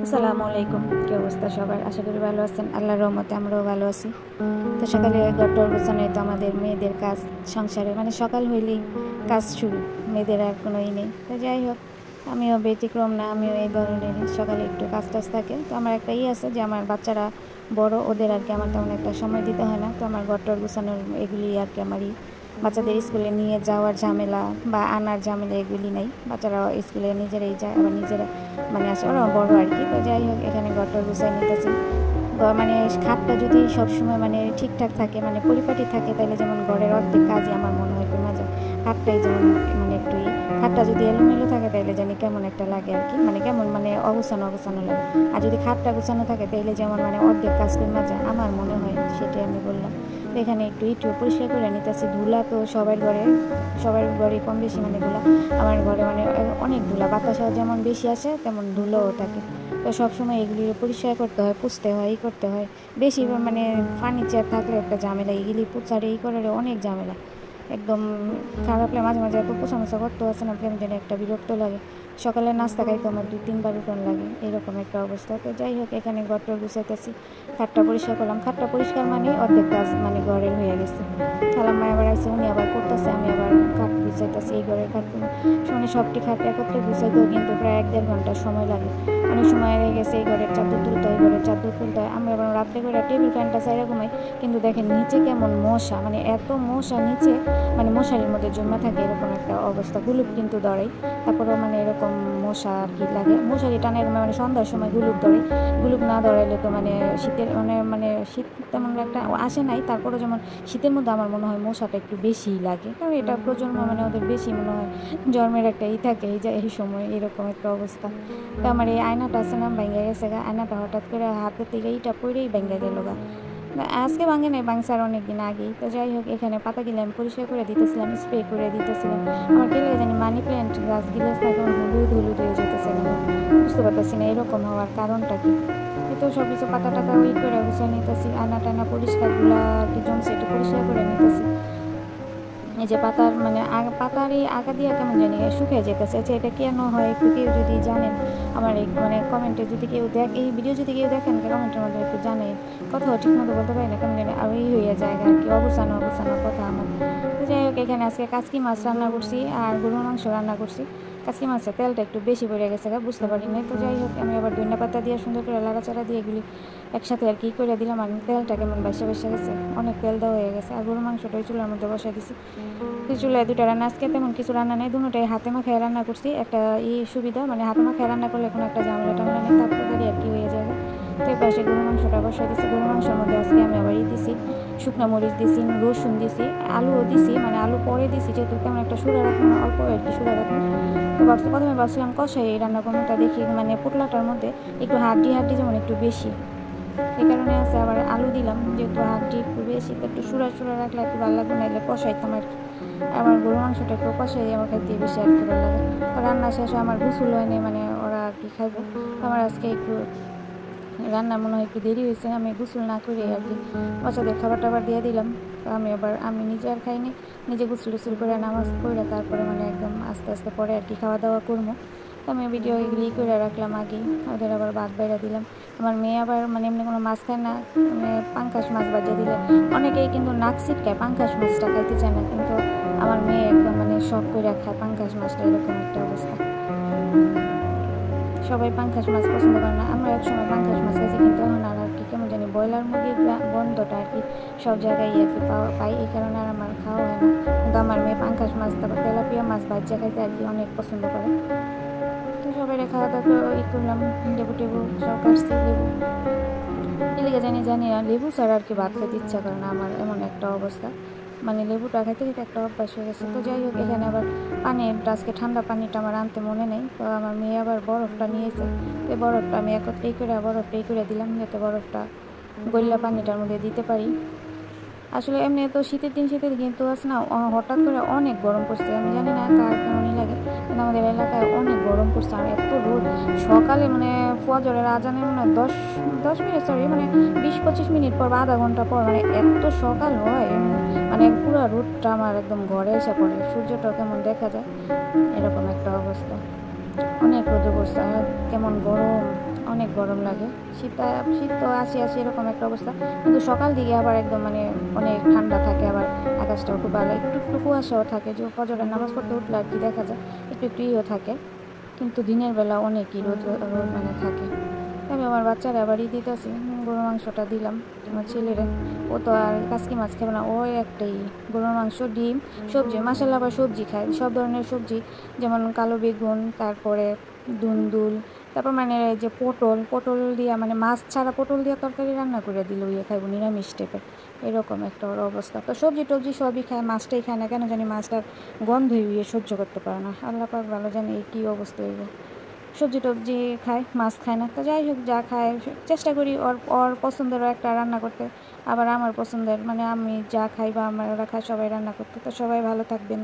আসসালামু আলাইকুম। কি অবস্থা সবার? আশা করি ভালো আছেন। আল্লাহর রহমতে আমরাও ভালো আছি। তো সকালে ঘর-টর গোছানোই তো আমাদের মেয়েদের কাজ সংসারে, মানে সকাল হইলেই কাজ শুরু। মেয়েদের আর কোনো নেই। তো যাই হোক, আমিও ব্যতিক্রম না, আমিও এই ধরনেরই। সকালে একটু কাজ-টাজ থাকে। তো আমার একটা আছে যে আমার বাচ্চারা বড়, ওদের আর কি আমার তেমন একটা সময় দিতে হয় না। তো আমার ঘর-টর গোছানোর এগুলি আর কি আমারই। বাচ্চাদের স্কুলে নিয়ে যাওয়ার ঝামেলা বা আনার ঝামেলা এগুলি নেই। বাচ্চারা স্কুলে নিজেরাই যায়, আবার নিজেরা মানে আসে, ওরা বড় আর কি। তো যাই হোক, এখানে ঘরটর গুছাই নিতেছি। মানে খাটটা যদি সবসময় মানে ঠিকঠাক থাকে, মানে পরিপাটি থাকে, তাহলে যেমন ঘরের অর্ধেক কাজই আমার মনে হয় কমে যায়। খাটটাই যেমন মানে একটু খাটটা যদি এলোমেলো থাকে তাহলে জানি কেমন একটা লাগে আর কি, মানে কেমন মানে অগুছানো অগুছানো লাগে। আর যদি খাটটা গুছানো থাকে তাহলে যেমন মানে অর্ধেক কাজ কমে যায় আমার মনে হয়, সেটাই আমি বললাম। তো এখানে একটু পরিষ্কার করে নিতেছি। ধুলা তো সবার ঘরে কম বেশি মানে ধুলা। আমার ঘরে মানে অনেক ধুলা, বাতাসা যেমন বেশি আসে তেমন ধুলোও থাকে। তো সবসময় এগুলি পরিষ্কার করতে হয়, পুছতে হয়, করতে হয়। বেশি মানে ফার্নিচার থাকলে একটা ঝামেলা, এগুলি পুছারে করারে অনেক ঝামেলা। একদম খারাপ লাগে মাঝে মাঝে, এত পোষা করতে আছে না, কেমন যেন একটা বিরক্ত লাগে। সকালে নাস্তা খাইতে আমার 2-3 বার উঠন লাগে, এরকম একটা অবস্থা। তো যাই হোক, এখানে ঘরটর গুছাইতেছি। খাটটা পরিষ্কার করলাম। খাটটা পরিষ্কার মানে অর্ধেক কাজ মানে ঘরের হয়ে গেছে। খালাম্মা আবার আইসে, উনি আবার করতেছে, আমি আবার খাট গুছাইতেছি। এই ঘরের খাট মানে সবটি খাট একত্রে গুছাইতেও কিন্তু প্রায় 1-1.5 ঘন্টা সময় লাগে। অনেক সময় হয়ে গেছে এই ঘরের চাদর তুলতে হয়, ঘরের চাদর তুলতে হয়। আমি আবার রাত্রে করে টেবিল ফ্যানটা চাইরা ঘুমাই, কিন্তু দেখেন নিচে কেমন মশা, মানে এত মশা নিচে, মানে মশারির মধ্যে জমা থাকে, এরকম একটা অবস্থা। গুলুপ কিন্তু দৌড়াই, তারপরেও মানে এরকম মশা আর কি লাগে। মশারি টানে মানে সন্ধ্যার সময় গুলুপ দৌড়াই। গুলুপ না দৌড়াইলে তো মানে শীতের মানে শীত তেমন একটা আসে নাই, তারপরে যেমন শীতের মধ্যে আমার মনে হয় মশাটা একটু বেশিই লাগে, কারণ এটা প্রজন্ম মানে ওদের বেশি মনে হয় জন্মের একটা থাকে এই যে এই সময়, এরকম একটা অবস্থা। তো আমার এই আয়নাটা আছে না, ভেঙে গেছে গা। আয়নাটা হঠাৎ করে হাতের থেকে এইটা পড়েই ভেঙে গেল গা। আজকে ভাঙে নাই, ভাঙছে আর অনেকদিন আগেই। তো যাই হোক, এখানে পাতাগুলো আমি পরিষ্কার করে দিতেছিলাম, স্প্রে করে দিতেছিলাম। আমার কে লাগে জানি মানি প্ল্যান্ট গাছগুলো এখন হলুদ হলুদ হয়ে যেতেছে, আমি বুঝতে পারতেছি না এরকম হওয়ার কারণটা কি। এই তো সব কিছু পাতা টাতা করে গুছিয়ে নিতেছি। আয়না টানা পরিষ্কারগুলো আর কি জমছে, একটু পরিষ্কার করে নিতেছি। এই যে পাতার মানে পাতার এই আগা দিয়ে কেমন জানি শুকিয়ে যেতেছে। আচ্ছা, এটা কেন হয় একটু কেউ যদি জানেন আমার মানে কমেন্টে যদি কেউ এই ভিডিও যদি কেউ দেখেন, কমেন্টের মধ্যে একটু জানেন। কথাও ঠিক মতো বলতে পারি না, কেমন জানি আর হয়ে যায় আর কি, অবসানো অবসানো কথা আমার। তো যাই হোক, এখানে আজকে কাচকি মাছ রান্না করছি আর গরুর মাংস রান্না করছি। কাচকি মাছের তেলটা একটু বেশি পড়ে গেছে, বুঝতে পারি নাই। তো যাই হোক, আমি আবার ধনিয়া পাতা দিয়ে সুন্দর করে লাড়াচাড়া দিয়ে এগুলি একসাথে আর কি করে দিলাম। আর তেলটা কেমন বাইসা বাইসা গেছে, অনেক তেল দেওয়া হয়ে গেছে। আর গরুর মাংসটা ওই চুলার মধ্যে বসাই দিছি। চুলায় 2টা রান্না, আজকে তেমন কিছু রান্না নেই, দুটোটাই হাতে মাখায় রান্না করছি। একটা সুবিধা, মানে হাতে মাখায় রান্না করলে কোনো একটা ঝামেলা টামেলা নেই, তাড়াতাড়ি আর কি হয়ে যায়। তো এই পাশে গরুর মাংসটা বসাই দিছি। গরুর মাংসের মধ্যে আজকে আমি আবার দিছি শুকনো মরিচ দিছি, রসুন দিছি, আলুও দিছি, মানে আলু পরে দিছি যেহেতু তেমন একটা সুরা রাখবো না, অল্প আর কি সুরা রাখবো। তো প্রথমে ভাবছিলাম কষাই এই রান্না করবোটা, দেখি মানে পোটলাটার মধ্যে একটু হাড্ডি হাড্ডি যেমন একটু বেশি, এই কারণে আছে আবার আলু দিলাম, যেহেতু হাড্ডি একটু বেশি, তো একটু সুরা সুরা রাখলে একটু ভালো লাগবে, নাহলে কষাইতাম আর কি। আমার গরু মাংসটা একটু কষাই আমার খাইতে বেশি আর কি ভালো লাগে। তো রান্না শেষে আমার গোসল হয়নি, মানে ওরা আর কি খাইব। আমার আজকে একটু রান্না মনে হয় একটু দেরি হয়েছে, আমি গোসল না করে আর কি বাচ্চাদের খাবার টাবার দিয়ে দিলাম। তো আমি নিজে আর খাইনি, নিজে গোসল টুসল করে নামাজ পড়ে তারপরে মানে একদম আস্তে আস্তে পরে আর কি খাওয়া দাওয়া করবো। তো আমি ভিডিও এগুলি করে রাখলাম আগেই, ওদের আবার ভাত বাইরে দিলাম। আমার মেয়ে আবার মানে এমনি কোনো মাছ খায় না, মানে পাঙ্কাশ মাছ বাজিয়ে দিলে অনেকেই কিন্তু নাক ছিটকায়, পাঙ্কাশ মাছটা খাইতে চায় না, কিন্তু আমার মেয়ে একদম মানে শখ করে খায় পাঙ্কাশ মাছটা, এরকম একটা অবস্থা। সবাই পাঙ্কাশ মাছ পছন্দ করে না, আমরা একসময় পাঙ্কাশ মাছ খাইছি, কিন্তু এখন আর কি কেমন জানি ব্রয়লার মুরগির গন্ধটা আর কি সব জায়গায় আর কি পাই, এই কারণে আর আমার খাওয়া হয় না। কিন্তু আমার মেয়ে পাঙ্কাশ মাছ, তারপর তেলাপিয়া মাছ বাচ্চা খাইতে আর কি অনেক পছন্দ করে। তো সবাই খাওয়া দাওয়া করলাম, লেবু টেবু সব কাটছি, লেবু এদিকে জানি জানি না লেবু ছাড়া আর কি ভাত খেতে ইচ্ছা করে না আমার, এমন একটা অবস্থা। মানে লেবুটা খাইতে খেতে একটা অভ্যাস হয়ে গেছে। তো যাই হোক, এখানে আবার পানিটা আজকে ঠান্ডা পানিটা আমার আনতে মনে নেই, তো আমার মেয়ে আবার বরফটা নিয়েছে। তো বরফটা আমি একত্রেই করে বরফটাই করে দিলাম, যাতে বরফটা গলিয়া পানিটার মধ্যে দিতে পারি। আসলে এমনি তো শীতের দিন কিন্তু আছে না, হঠাৎ করে অনেক গরম পড়ছে, আমি জানি না কার কেমনই লাগে, কিন্তু আমাদের এলাকায় অনেক গরম পড়ছে। আর এত রোদ সকালে, মানে ফজরের আজানে মানে 10 মিনিট, সরি মানে 20-25 মিনিট পর বা আধা ঘন্টা পর, মানে এত সকাল হয়, মানে পুরো রোদটা আমার একদম ঘরে এসে পড়ে, সূর্যটা কেমন দেখা যায়, এরকম একটা অবস্থা। অনেক রোদে পড়ছে আর কেমন গরম, অনেক গরম লাগে। শীত তো আসি এরকম একটা অবস্থা, কিন্তু সকাল দিকে আবার একদম মানে অনেক ঠান্ডা থাকে, আবার আকাশটাও খুব ভালো, একটু একটু কুয়াশাও থাকে, যে ফজরের নামাজ পড়তে উঠলে আর কি দেখা যায় একটু একটু ইয়েও থাকে, কিন্তু দিনের বেলা অনেকই রোদ রোদ মানে থাকে। আমি আমার বাচ্চারা আবার দিতেছি, গরুর মাংসটা দিলাম আমার ছেলেরে। ও তো আর কাসকি মাছ খাবে না, ও একটাই গরুর মাংস, ডিম, সবজি। মাসাল্লাহ আবার সবজি খায়, সব ধরনের সবজি, যেমন কালো বেগুন, তারপরে দুন্দুল, তারপর মানে যে পটল দিয়া, মানে মাছ ছাড়া পটল দিয়া তরকারি রান্না করে দিল ইয়ে খাইব, নিরামিষ টাইপের, এরকম একটা ওর অবস্থা। তো সবজি টবজি সবই খায়, মাছটাই খায় না, কেন জানি মাছটার গন্ধই সহ্য করতে পারে না, আল্লাহ পাক ভালো জানে এই কী অবস্থা হইব। সবজি টবজি খায়, মাছ খায় না। তো যাই হোক, যা খায় চেষ্টা করি ওর ওর পছন্দেরও একটা রান্না করতে, আবার আমার পছন্দের, মানে আমি যা খাই বা আমার ওরা খায় সবাই রান্না করতে। তো সবাই ভালো থাকবেন।